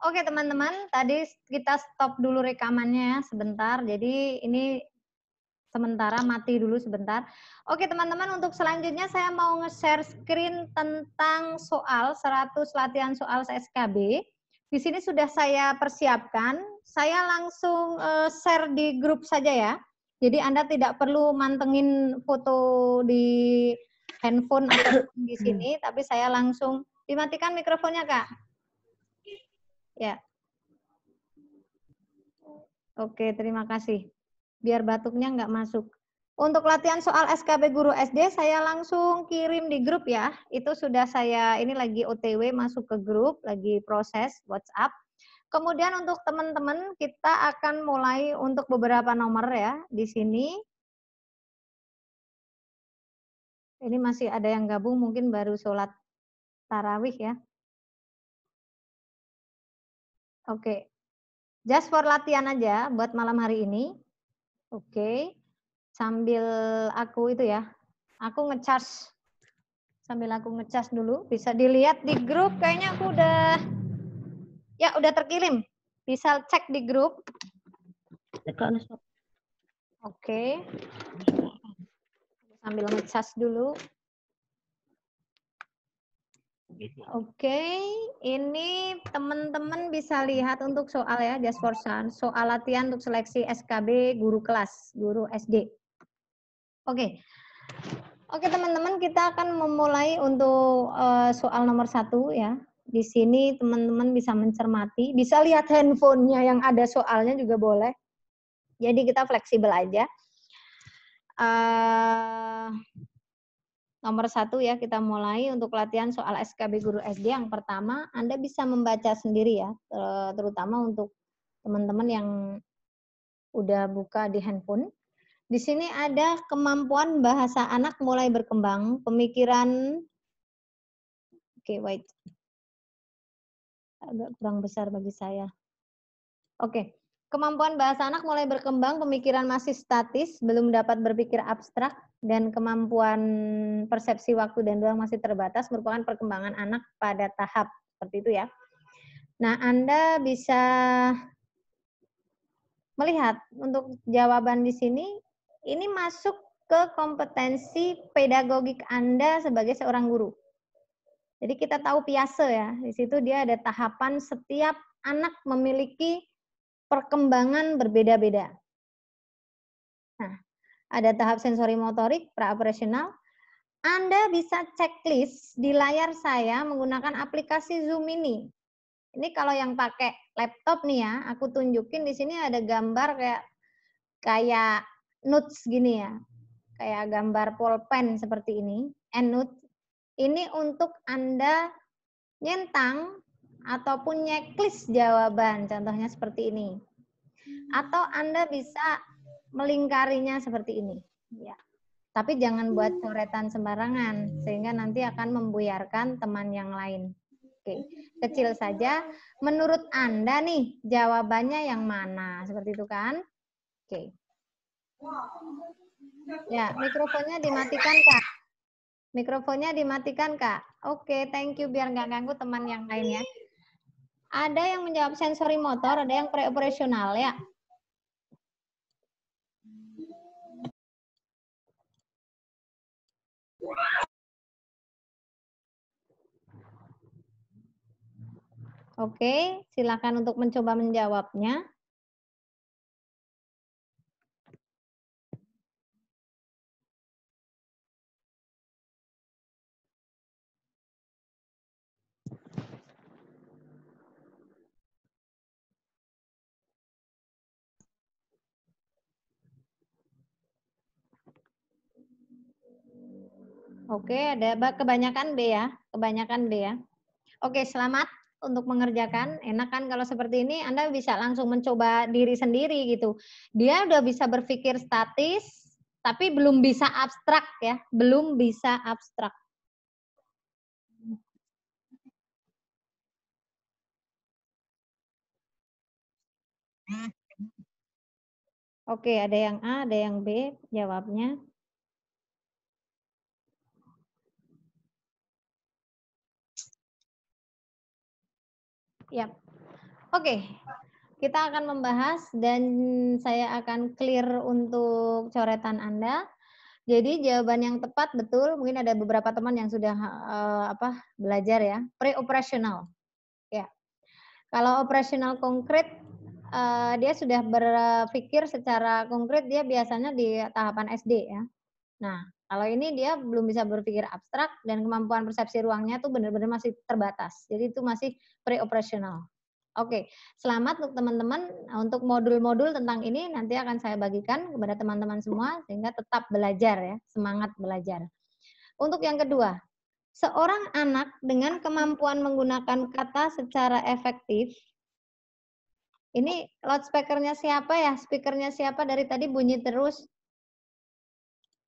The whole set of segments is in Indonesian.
Oke teman-teman, tadi kita stop dulu rekamannya ya sebentar. Jadi ini sementara mati dulu sebentar. Oke teman-teman, untuk selanjutnya saya mau nge-share screen tentang soal 100 latihan soal SKB. Di sini sudah saya persiapkan. Saya langsung share di grup saja ya. Jadi Anda tidak perlu mantengin foto di handphone atau di sini, tapi saya langsung dimatikan mikrofonnya, Kak. Ya. Oke, terima kasih. Biar batuknya nggak masuk. Untuk latihan soal SKB Guru SD, saya langsung kirim di grup ya. Itu sudah saya, ini lagi OTW masuk ke grup, lagi proses WhatsApp. Kemudian untuk teman-teman, kita akan mulai untuk beberapa nomor ya di sini. Ini masih ada yang gabung, mungkin baru sholat tarawih ya. Oke, just for latihan aja buat malam hari ini. Oke, sambil aku itu ya, aku ngecas, sambil aku ngecas dulu, bisa dilihat di grup, kayaknya aku udah terkirim, bisa cek di grup. Oke, sambil ngecas dulu. Oke, ini teman-teman bisa lihat untuk soal ya, just for fun, soal latihan untuk seleksi SKB guru kelas, guru SD. Oke. Oke teman-teman, kita akan memulai untuk soal nomor 1 ya. Di sini teman-teman bisa mencermati, bisa lihat handphonenya yang ada soalnya juga boleh. Jadi kita fleksibel aja. Nomor 1 ya, kita mulai untuk latihan soal SKB Guru SD. Yang pertama, Anda bisa membaca sendiri ya, terutama untuk teman-teman yang udah buka di handphone. Di sini ada kemampuan bahasa anak mulai berkembang, pemikiran, oke, wait. Agak kurang besar bagi saya. Oke, kemampuan bahasa anak mulai berkembang, pemikiran masih statis, belum dapat berpikir abstrak, dan kemampuan persepsi waktu dan ruang masih terbatas, merupakan perkembangan anak pada tahap seperti itu ya. Nah, Anda bisa melihat untuk jawaban di sini, ini masuk ke kompetensi pedagogik Anda sebagai seorang guru. Jadi kita tahu Piase ya, di situ dia ada tahapan setiap anak memiliki perkembangan berbeda-beda. Nah, ada tahap sensori motorik, pra-operasional. Anda bisa checklist di layar saya menggunakan aplikasi Zoom ini. Ini kalau yang pakai laptop nih ya, aku tunjukin di sini ada gambar kayak notes gini ya. Kayak gambar pulpen seperti ini, EndNote. Ini untuk Anda nyentang ataupun checklist jawaban, contohnya seperti ini. Atau Anda bisa melingkarinya seperti ini. Ya. Tapi jangan buat coretan sembarangan, sehingga nanti akan membuyarkan teman yang lain. Oke, kecil saja. Menurut Anda nih, jawabannya yang mana? Seperti itu kan? Oke. Ya, mikrofonnya dimatikan, Kak. Mikrofonnya dimatikan, Kak. Oke, thank you. Biar nggak ganggu teman yang lain ya. Ada yang menjawab sensori motor, ada yang pre-operasional ya. Oke, silakan untuk mencoba menjawabnya. Oke, ada kebanyakan B ya, kebanyakan B ya. Oke, selamat untuk mengerjakan. Enak kan kalau seperti ini Anda bisa langsung mencoba diri sendiri gitu. Dia udah bisa berpikir statis, tapi belum bisa abstrak ya, belum bisa abstrak. Oke, ada yang A, ada yang B jawabnya. Ya. Oke. Kita akan membahas dan saya akan clear untuk coretan Anda. Jadi jawaban yang tepat betul, mungkin ada beberapa teman yang sudah belajar ya, pre-operational. Ya. Kalau operasional konkret dia sudah berpikir secara konkret, dia biasanya di tahapan SD ya. Nah, kalau ini dia belum bisa berpikir abstrak dan kemampuan persepsi ruangnya tuh benar-benar masih terbatas. Jadi itu masih pre-operational. Oke, selamat untuk teman-teman. Untuk modul-modul tentang ini nanti akan saya bagikan kepada teman-teman semua sehingga tetap belajar ya, semangat belajar. Untuk yang kedua, seorang anak dengan kemampuan menggunakan kata secara efektif. Ini loudspeaker-nya siapa ya? Speaker-nya siapa dari tadi bunyi terus?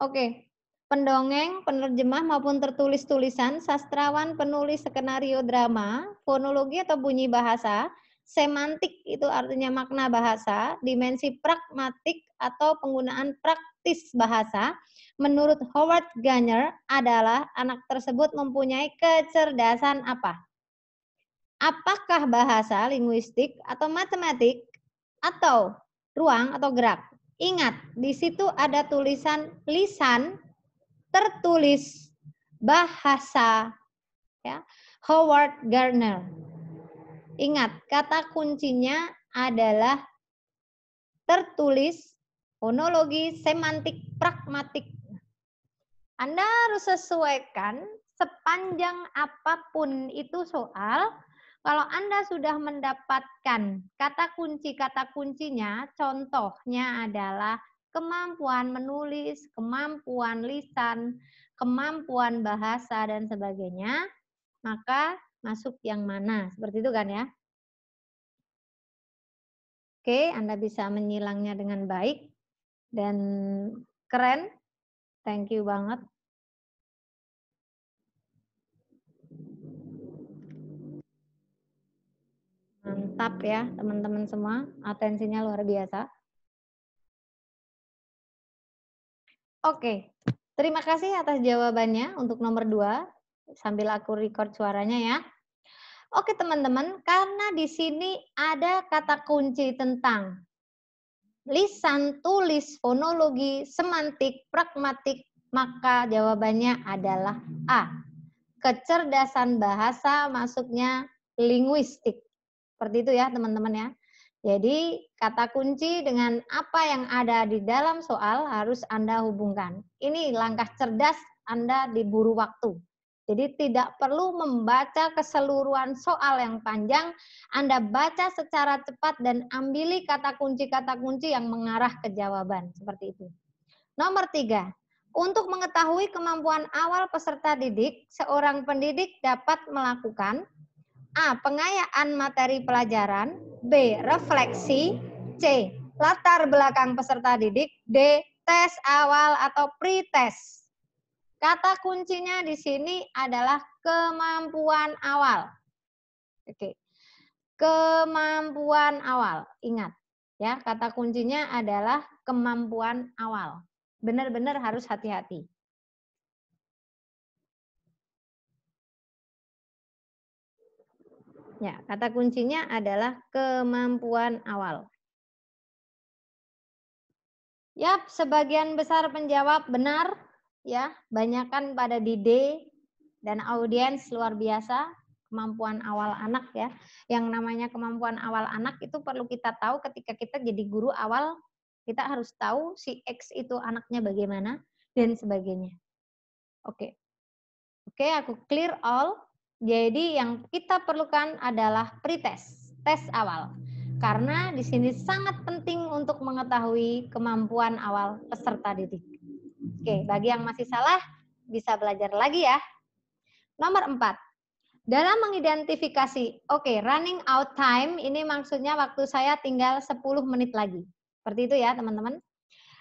Oke. Pendongeng, penerjemah maupun tertulis tulisan, sastrawan, penulis skenario drama, fonologi atau bunyi bahasa, semantik itu artinya makna bahasa, dimensi pragmatik atau penggunaan praktis bahasa, menurut Howard Gardner adalah anak tersebut mempunyai kecerdasan apa? Apakah bahasa, linguistik, atau matematik, atau ruang atau gerak? Ingat, di situ ada tulisan lisan, tertulis, bahasa, ya. Howard Gardner. Ingat, kata kuncinya adalah tertulis, fonologi, semantik, pragmatik. Anda harus sesuaikan sepanjang apapun itu soal. Kalau Anda sudah mendapatkan kata kuncinya, contohnya adalah kemampuan menulis, kemampuan lisan, kemampuan bahasa, dan sebagainya, maka masuk yang mana? Seperti itu kan ya? Oke, Anda bisa menyilangnya dengan baik dan keren. Thank you banget. Mantap ya teman-teman semua, atensinya luar biasa. Oke, terima kasih atas jawabannya untuk nomor 2, sambil aku record suaranya ya. Oke teman-teman, karena di sini ada kata kunci tentang lisan, tulis, fonologi, semantik, pragmatik, maka jawabannya adalah A. Kecerdasan bahasa masuknya linguistik. Seperti itu ya teman-teman ya. Jadi kata kunci dengan apa yang ada di dalam soal harus Anda hubungkan. Ini langkah cerdas Anda diburu waktu. Jadi tidak perlu membaca keseluruhan soal yang panjang, Anda baca secara cepat dan ambili kata kunci yang mengarah ke jawaban. Seperti itu. Nomor 3, untuk mengetahui kemampuan awal peserta didik, seorang pendidik dapat melakukan A. Pengayaan materi pelajaran, B. Refleksi, C. Latar belakang peserta didik, D. Tes awal atau pre-tes. Kata kuncinya di sini adalah kemampuan awal. Oke. Kemampuan awal. Ingat ya, kata kuncinya adalah kemampuan awal. Benar-benar harus hati-hati. Ya, kata kuncinya adalah kemampuan awal. Yap, sebagian besar penjawab benar ya, banyakkan pada di D dan audiens luar biasa, kemampuan awal anak ya. Yang namanya kemampuan awal anak itu perlu kita tahu ketika kita jadi guru awal, kita harus tahu si X itu anaknya bagaimana dan sebagainya. Oke. Oke, aku clear all. Jadi yang kita perlukan adalah pretest, tes awal. Karena di sini sangat penting untuk mengetahui kemampuan awal peserta didik. Oke, bagi yang masih salah bisa belajar lagi ya. Nomor 4. Dalam mengidentifikasi, running out time ini maksudnya waktu saya tinggal 10 menit lagi. Seperti itu ya teman-teman.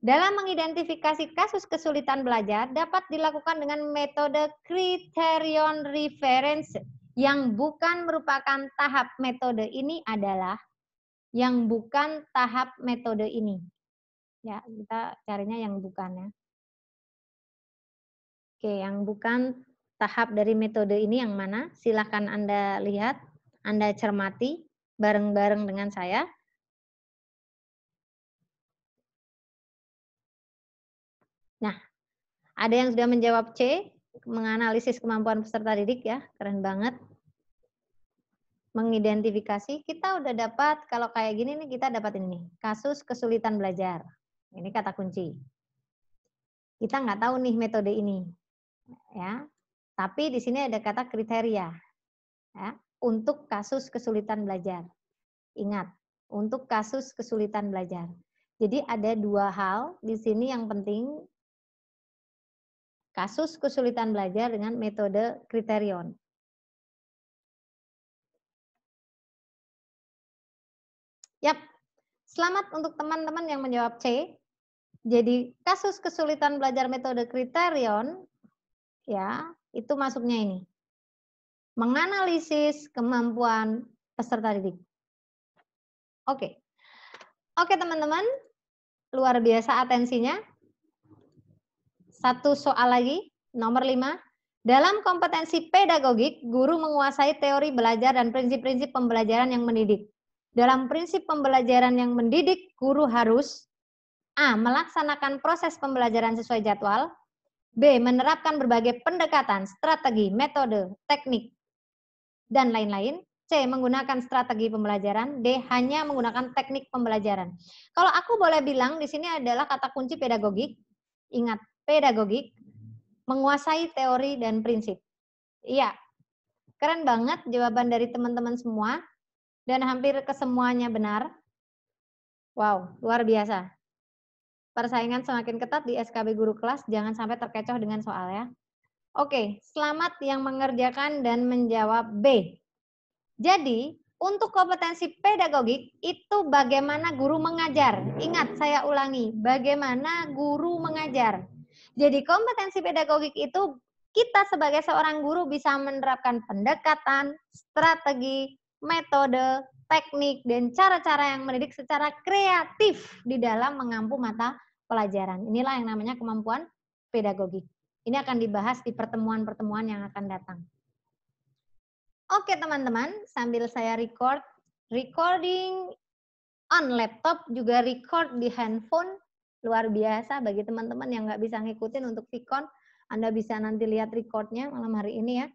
Dalam mengidentifikasi kasus kesulitan belajar dapat dilakukan dengan metode criterion reference yang bukan merupakan tahap metode ini adalah yang bukan tahap metode ini. Ya, kita carinya yang bukan ya. Oke, yang bukan tahap dari metode ini yang mana? Silahkan Anda lihat. Anda cermati bareng-bareng dengan saya. Nah, ada yang sudah menjawab C, menganalisis kemampuan peserta didik ya, keren banget. Mengidentifikasi, kita udah dapat, kalau kayak gini nih kita dapat ini nih, kasus kesulitan belajar. Ini kata kunci. Kita nggak tahu nih metode ini, ya. Tapi di sini ada kata kriteria, ya, untuk kasus kesulitan belajar. Ingat, untuk kasus kesulitan belajar. Jadi ada dua hal di sini yang penting, kasus kesulitan belajar dengan metode kriterion. Yap, selamat untuk teman-teman yang menjawab C. Jadi kasus kesulitan belajar metode kriterion, ya, itu masuknya ini. Menganalisis kemampuan peserta didik. Oke. Oke teman-teman, luar biasa atensinya. Satu soal lagi, nomor 5. Dalam kompetensi pedagogik, guru menguasai teori belajar dan prinsip-prinsip pembelajaran yang mendidik. Dalam prinsip pembelajaran yang mendidik, guru harus A. Melaksanakan proses pembelajaran sesuai jadwal. B. Menerapkan berbagai pendekatan, strategi, metode, teknik, dan lain-lain. C. Menggunakan strategi pembelajaran. D. Hanya menggunakan teknik pembelajaran. Kalau aku boleh bilang, di sini adalah kata kunci pedagogik. Ingat, pedagogik, menguasai teori dan prinsip. Iya, keren banget jawaban dari teman-teman semua. Dan hampir kesemuanya benar. Wow, luar biasa. Persaingan semakin ketat di SKB Guru Kelas, jangan sampai terkecoh dengan soal ya. Oke, selamat yang mengerjakan dan menjawab B. Jadi, untuk kompetensi pedagogik itu bagaimana guru mengajar. Ingat, saya ulangi, bagaimana guru mengajar. Jadi, kompetensi pedagogik itu kita sebagai seorang guru bisa menerapkan pendekatan, strategi, metode, teknik, dan cara-cara yang mendidik secara kreatif di dalam mengampu mata pelajaran. Inilah yang namanya kemampuan pedagogik. Ini akan dibahas di pertemuan-pertemuan yang akan datang. Oke teman-teman, sambil saya recording on laptop, juga record di handphone, luar biasa bagi teman-teman yang nggak bisa ngikutin untuk Vicon, Anda bisa nanti lihat recordnya malam hari ini ya.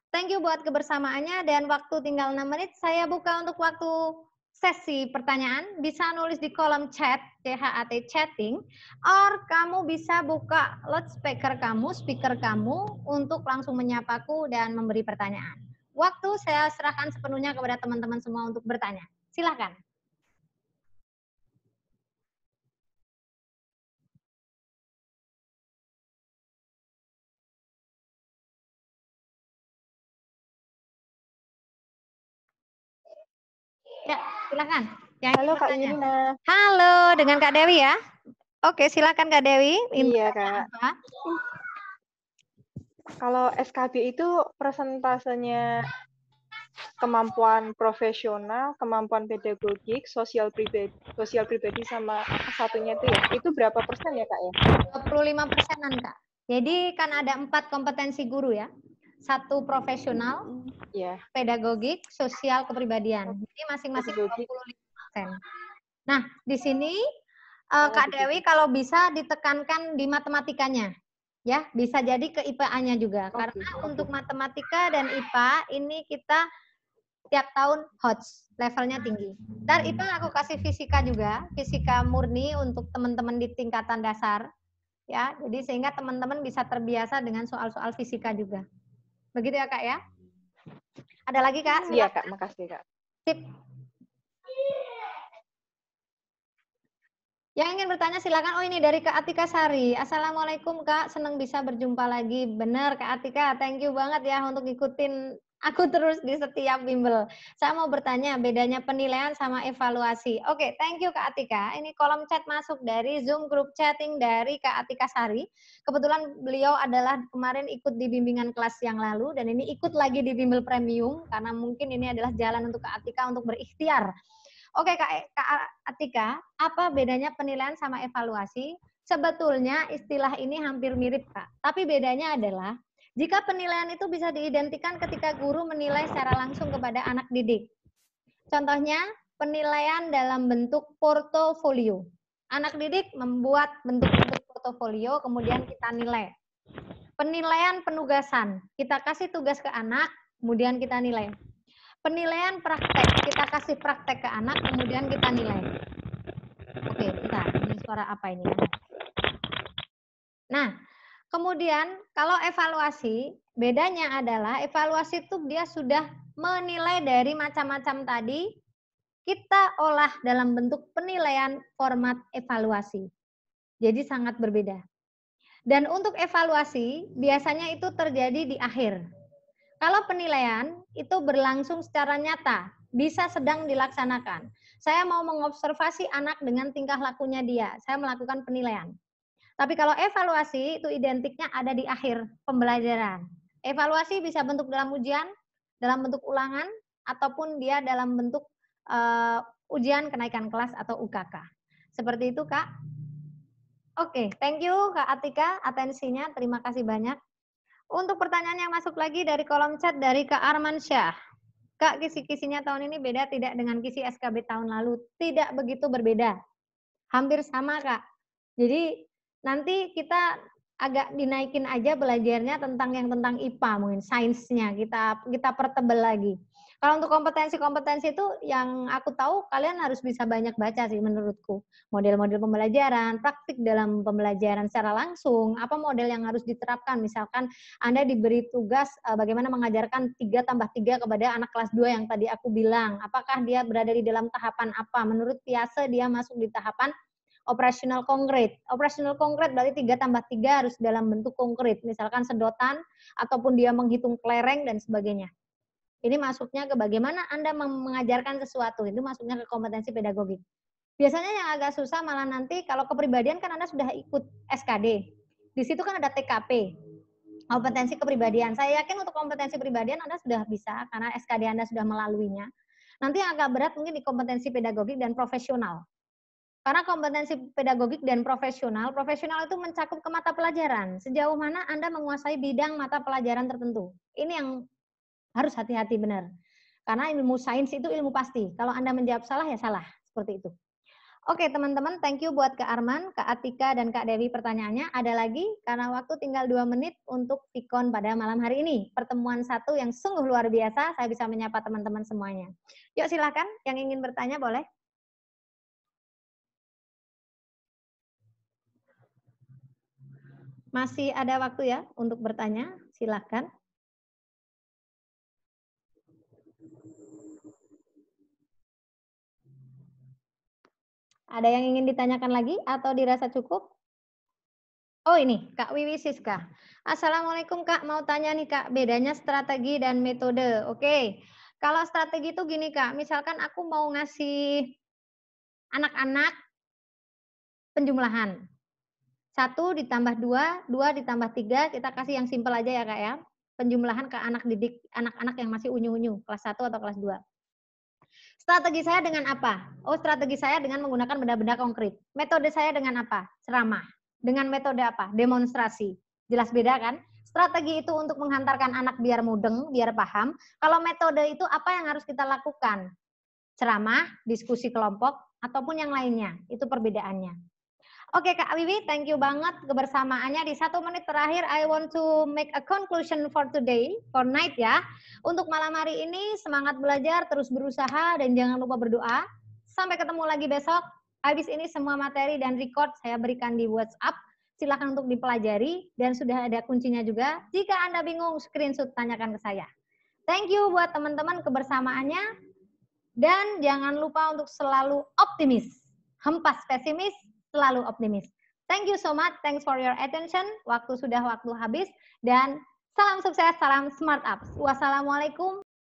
Thank you buat kebersamaannya, dan waktu tinggal 6 menit, saya buka untuk waktu sesi pertanyaan, bisa nulis di kolom chat, CHAT chatting, or kamu bisa buka loudspeaker kamu, speaker kamu, untuk langsung menyapaku dan memberi pertanyaan. Waktu saya serahkan sepenuhnya kepada teman-teman semua untuk bertanya. Silahkan. Ya, silakan. Yang Halo Kak Yulina. Halo, dengan Kak Dewi ya. Oke, silakan Kak Dewi. Iya Kak. Apa? Kalau SKB itu persentasenya kemampuan profesional, kemampuan pedagogik, sosial pribadi sama satunya itu ya. Itu berapa persen ya Kak ya? 25%-an Kak. Jadi kan ada 4 kompetensi guru ya. 1 profesional, pedagogik, sosial, kepribadian. Jadi masing-masing 25%. Nah, di sini Kak Dewi kalau bisa ditekankan di matematikanya. Ya, bisa jadi ke IPA-nya juga. Karena untuk matematika dan IPA ini kita tiap tahun HOTS, levelnya tinggi. Ntar IPA aku kasih fisika juga, fisika murni untuk teman-teman di tingkatan dasar. Ya, jadi sehingga teman-teman bisa terbiasa dengan soal-soal fisika juga. Begitu ya Kak ya? Ada lagi Kak? Iya Kak, makasih Kak. Sip. Yang ingin bertanya silakan. Oh ini dari Kak Atika Sari. Assalamualaikum Kak, senang bisa berjumpa lagi. Benar Kak Atika, thank you banget ya untuk ngikutin aku terus di setiap bimbel. Saya mau bertanya bedanya penilaian sama evaluasi. Oke, thank you Kak Atika. Ini kolom chat masuk dari Zoom group chatting dari Kak Atika Sari. Kebetulan beliau adalah kemarin ikut di bimbingan kelas yang lalu dan ini ikut lagi di bimbel premium karena mungkin ini adalah jalan untuk Kak Atika untuk berikhtiar. Oke Kak Atika, apa bedanya penilaian sama evaluasi? Sebetulnya istilah ini hampir mirip Kak, tapi bedanya adalah Jika penilaian itu bisa diidentikan ketika guru menilai secara langsung kepada anak didik. Contohnya, penilaian dalam bentuk portofolio. Anak didik membuat bentuk-bentuk portofolio, kemudian kita nilai. Penilaian penugasan, kita kasih tugas ke anak, kemudian kita nilai. Penilaian praktek, kita kasih praktek ke anak, kemudian kita nilai. Oke, bentar, ini suara apa ini ya? Nah, kemudian kalau evaluasi, bedanya adalah evaluasi itu dia sudah menilai dari macam-macam tadi, kita olah dalam bentuk penilaian format evaluasi. Jadi sangat berbeda. Dan untuk evaluasi, biasanya itu terjadi di akhir. Kalau penilaian itu berlangsung secara nyata, bisa sedang dilaksanakan. Saya mau mengobservasi anak dengan tingkah lakunya dia, saya melakukan penilaian. Tapi kalau evaluasi itu identiknya ada di akhir pembelajaran. Evaluasi bisa bentuk dalam ujian, dalam bentuk ulangan, ataupun dia dalam bentuk ujian kenaikan kelas atau UKK. Seperti itu, Kak. Oke, thank you Kak Atika, atensinya, terima kasih banyak. Untuk pertanyaan yang masuk lagi dari kolom chat dari Kak Armansyah. Kak, kisi-kisinya tahun ini beda tidak dengan kisi SKB tahun lalu? Tidak begitu berbeda. Hampir sama, Kak. Jadi nanti kita agak dinaikin aja belajarnya tentang IPA mungkin, sainsnya kita pertebal lagi. Kalau untuk kompetensi-kompetensi itu yang aku tahu kalian harus bisa banyak baca sih menurutku. Model-model pembelajaran, praktik dalam pembelajaran secara langsung, apa model yang harus diterapkan. Misalkan Anda diberi tugas bagaimana mengajarkan 3+3 kepada anak kelas 2 yang tadi aku bilang. Apakah dia berada di dalam tahapan apa? Menurut Piase dia masuk di tahapan operasional konkret. Operasional konkret berarti 3+3 harus dalam bentuk konkret. Misalkan sedotan, ataupun dia menghitung kelereng, dan sebagainya. Ini masuknya ke bagaimana Anda mengajarkan sesuatu. Itu masuknya ke kompetensi pedagogik. Biasanya yang agak susah malah nanti kalau kepribadian kan Anda sudah ikut SKD. Di situ kan ada TKP, kompetensi kepribadian. Saya yakin untuk kompetensi pribadian Anda sudah bisa karena SKD Anda sudah melaluinya. Nanti yang agak berat mungkin di kompetensi pedagogik dan profesional. Karena kompetensi pedagogik dan profesional itu mencakup ke mata pelajaran. Sejauh mana Anda menguasai bidang mata pelajaran tertentu. Ini yang harus hati-hati benar. Karena ilmu sains itu ilmu pasti. Kalau Anda menjawab salah, ya salah. Seperti itu. Oke teman-teman, thank you buat Kak Arman, Kak Atika, dan Kak Dewi pertanyaannya. Ada lagi, karena waktu tinggal 2 menit untuk Vikon pada malam hari ini. Pertemuan satu yang sungguh luar biasa, saya bisa menyapa teman-teman semuanya. Yuk silakan, yang ingin bertanya boleh. Masih ada waktu ya untuk bertanya, silakan. Ada yang ingin ditanyakan lagi atau dirasa cukup? Oh ini, Kak Wiwi Siska. Assalamualaikum Kak, mau tanya nih Kak, bedanya strategi dan metode. Oke, kalau strategi itu gini Kak, misalkan aku mau ngasih anak-anak penjumlahan. 1 ditambah 2, 2 ditambah 3, kita kasih yang simpel aja ya Kak ya. Penjumlahan ke anak didik, anak-anak yang masih unyu-unyu, kelas 1 atau kelas 2. Strategi saya dengan apa? Oh, strategi saya dengan menggunakan benda-benda konkret. Metode saya dengan apa? Ceramah. Dengan metode apa? Demonstrasi. Jelas beda kan? Strategi itu untuk menghantarkan anak biar mudeng, biar paham. Kalau metode itu apa yang harus kita lakukan? Ceramah, diskusi kelompok, ataupun yang lainnya. Itu perbedaannya. Oke Kak Wiwi, thank you banget kebersamaannya. Di 1 menit terakhir, I want to make a conclusion for today, for night ya. Untuk malam hari ini, semangat belajar, terus berusaha, dan jangan lupa berdoa. Sampai ketemu lagi besok. Habis ini semua materi dan record saya berikan di WhatsApp. Silakan untuk dipelajari, dan sudah ada kuncinya juga. Jika Anda bingung, screenshot tanyakan ke saya. Thank you buat teman-teman kebersamaannya. Dan jangan lupa untuk selalu optimis. Hempas pesimis, selalu optimis. Thank you so much. Thanks for your attention. Waktu habis. Dan salam sukses, salam smart up. Wassalamualaikum.